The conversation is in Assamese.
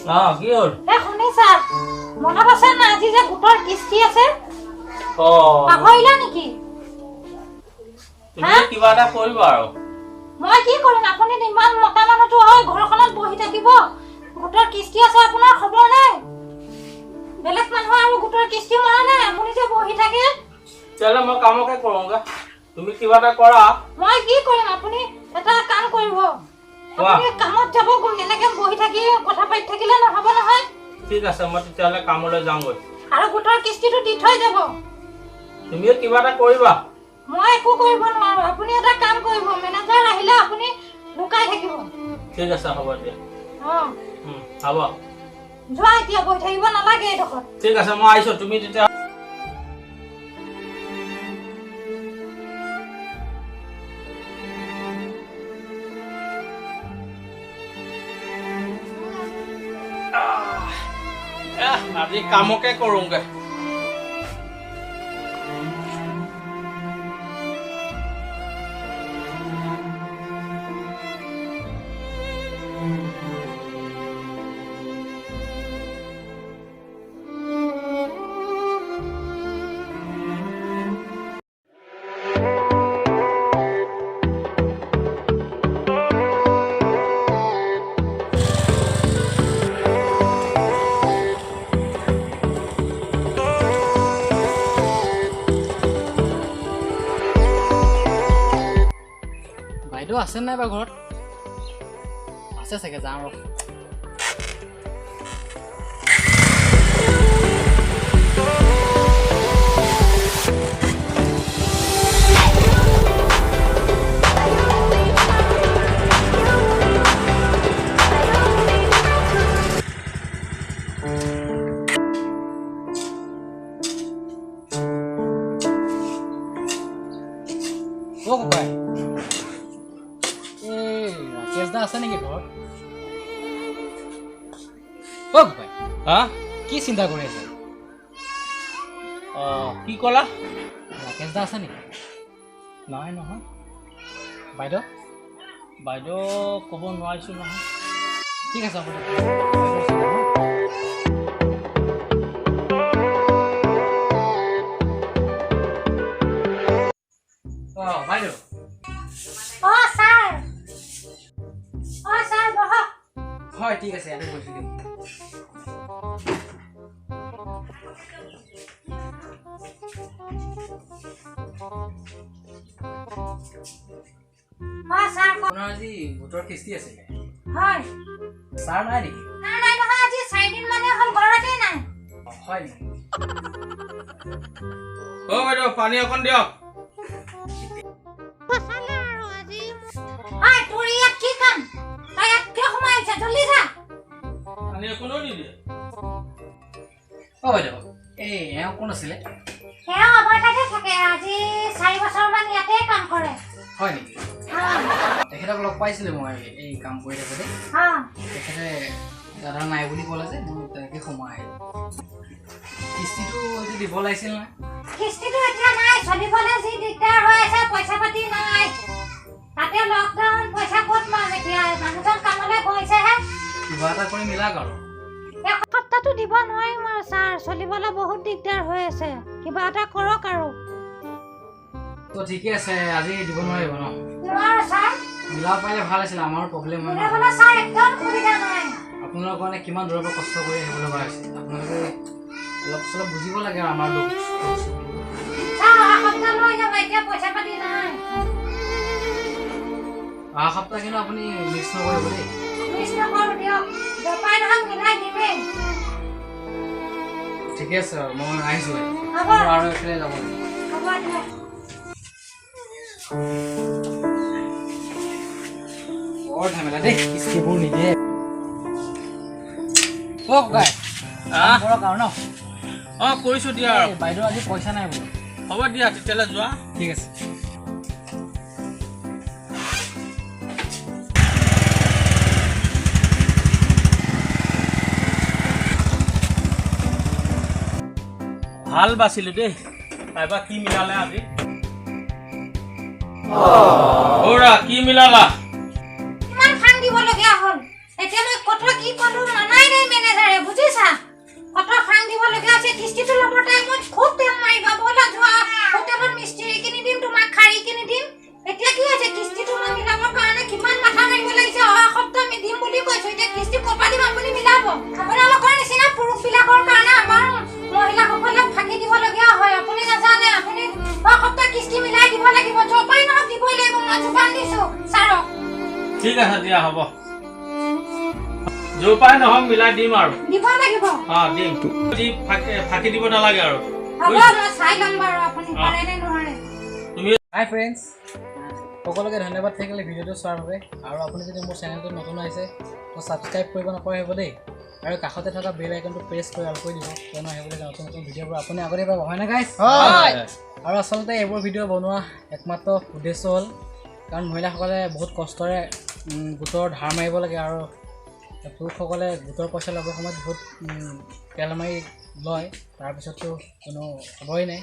কি হ'ল শুনিছা মনত আছে না আজি যে গোটৰ কিস্তি আছে পাহৰিলা নেকি তুমি কিবা এটা কৰিবা আৰু মই কি কৰিম আপুনি ইমান মতা মানুহটো হয় ঘৰখনত বহি থাকিব গোটৰ কিস্তি আছে আপোনাৰ খবৰ নাই বেলেগ মানুহ আৰু গোটৰ কিস্তি মৰা নাই আপুনি যে বহি থাকে তেলে মই কামকে কৰোঁগা তুমি কিবা এটা কৰা মই কি কৰিম আপুনি এটা কাম কৰিব আপুনি কামত যাব গৈ এনেকে বহি থাকি কথা পাতি থাকিলে নহব নহয় ঠিক আছে মই তেতিয়ালে কামলৈ যাওঁগৈ আৰু গোটৰ কিস্তিটো দি থৈ যাব তুমিও কিবা এটা কৰিবা মই একো কৰিব নোৱাৰো আপুনি এটা কাম কৰিব মেনেজাৰ আহিলে আপুনি লুকাই থাকিব ঠিক আছে হ'ব দিয়া হ'ব যোৱা এতিয়া বহি থাকিব নালাগে এইডোখৰত ঠিক আছে মই আহিছো তুমি তেতিয়া আজি কামকে কৰোঁগে বাইদেউ আছে নাই বা ঘৰত আছে চাগে যাওঁ ৰ আছে নেকি ঘৰত কি চিন্তা কৰি আছে কি ক'লা ৰাকেশ দা আছে নেকি নাই নহয় বাইদেউ বাইদেউ ক'ব নোৱাৰিছোঁ নহয় ঠিক আছে হ'ব বাইদেউ হয় ঠিক আছে আমি কৈছোঁ দিম আপোনাৰ আজি ভোটৰ কিস্তি আছিলে হয় ছাৰ নাই নেকি নাই নহয় আজি 4 দিন মানে হ'ল ঘৰতে নাই হয় নেকি বাইদেউ পানী অকণ দিয়ক তোৰ ইয়াত কি কাম তই ইয়াত কিয় সোমাই আহিছ জলদি যা পানী অকণো নিদিয়ে বাইদেউ এওঁ কোন আছিলে এওঁ আমাৰ তাতে থাকে আজি 4 বছৰমান ইয়াতে কাম কৰে হয় নেকি তেখেতক লগ পাইছিলোঁ মই এই কাম কৰি থাকোঁতে তেখেতে দাদা নাই বুলি ক'লে যে মই তেনেকৈ সোমাই আহিলোঁ কিস্তিটো দিব লাগিছিল নহয় কিস্তিটো এতিয়া নাই চলিবলৈ যি দিগদাৰ হৈ আছে পইচা পাতি নাই তাতে লকডাউন পইচা ক'ত পাম এতিয়া মানুহজন কামলৈ গৈছেহে কিবা এটা কৰি মিলাক আৰু এসপ্তাহটো দিব নোৱাৰিম আৰু ছাৰ চলিবলৈ বহুত দিগদাৰ হৈ আছে কিবা এটা কৰক আৰু তো ঠিকে আছে আজি দিব নোৱাৰিব ন নোৱাৰো ছাৰ মিলাব পাৰিলে ভাল আছিল আমাৰো প্ৰব্লেম হয় মিলাবলৈ ছাৰ একদম সুবিধা নাই আপোনালোকৰ কাৰণে কিমান দূৰৰ পৰা কষ্ট কৰি আহিব লগা হৈছে আপোনালোকে অলপ চলপ বুজিব লাগে আৰু আমাৰ দুখ পইচা পাতি নাই অহা সপ্তাহ কিন্তু আপুনি মিক্স নকৰিব দেই ঠিকে আছে আৰু মই আহিছোঁ আৰু এইফালে যাব লাগিব বৰ ঝামেলা দেই কিস্তিবোৰ নিদিয়ে ককাই কৰক আৰু ন কৰিছোঁ দিয়া আৰু বাইদেউ আজি পইচা নাই বোলো হ'ব দিয়া তেতিয়াহ'লে যোৱা ঠিক আছে ভাল বাছিলো দেই তাইবা কি মিলালে আজি কি মিলালা ইমান ফান দিব লগা হ'ল এতিয়া মই কথা কি ক'লো মানাই নাই মেনেজাৰে বুজিছা কত ফাং দিব লগা আছে কিস্তিটো ল'ব টাইমত খুব তেল মাৰিবা বলা যোৱা হোটেলত মিস্ত্ৰী কিনি দিম তোমাক খাৰী কিনি দিম এতিয়া কি আছে কিস্তিটো মই মিলাবৰ কাৰণে কিমান মাথা মাৰিব লাগিছে অহা সপ্তাহ আমি দিম বুলি কৈছো এতিয়া কিস্তি ক'ত দিম আপুনি মিলাব আপোনালোকৰ নিচিনা পুৰুষবিলাকৰ কাৰণে আমাৰ মহিলাসকলক ফাঁকি দিবলগীয়া হয় আপুনি নাজানে আপুনি অহা সপ্তাহ কিস্তি মিলাই দিব লাগিব জপাই নহওক দিবই লাগিব মই জোপান দিছো ছাৰক ঠিক আছে দিয়া হ'ব জোপাই নহওক মিলাই দিম আৰু দিব লাগিব দিম যি ফাঁকি দিব নালাগে আৰু হ'ব মই চাই ল'ম বাৰু আপুনি পাৰে নে নোৱাৰে তুমি হাই ফ্ৰেণ্ডছ সকলোকে ধন্যবাদ থাকিলে ভিডিঅ'টো চোৱাৰ বাবে আৰু আপুনি যদি মোৰ চেনেলটো নতুন আহিছে তো ছাবস্ক্ৰাইব কৰিব নপাহৰিব দেই আৰু কাষতে থকা বেল আইকনটো প্ৰেছ কৰি অল কৰি দিব কিয়নো আহিবলৈ নতুন নতুন ভিডিঅ'বোৰ আপুনি আগতে পাব হয়নে গাইছ আৰু আচলতে এইবোৰ ভিডিঅ' বনোৱা একমাত্ৰ উদ্দেশ্য হ'ল কাৰণ মহিলাসকলে বহুত কষ্টৰে গোটৰ ধাৰ মাৰিব লাগে আৰু পুৰুষসকলে গোটৰ পইচা ল'বৰ সময়ত বহুত তেল মাৰি লয় তাৰপিছততো কোনো খবৰেই নাই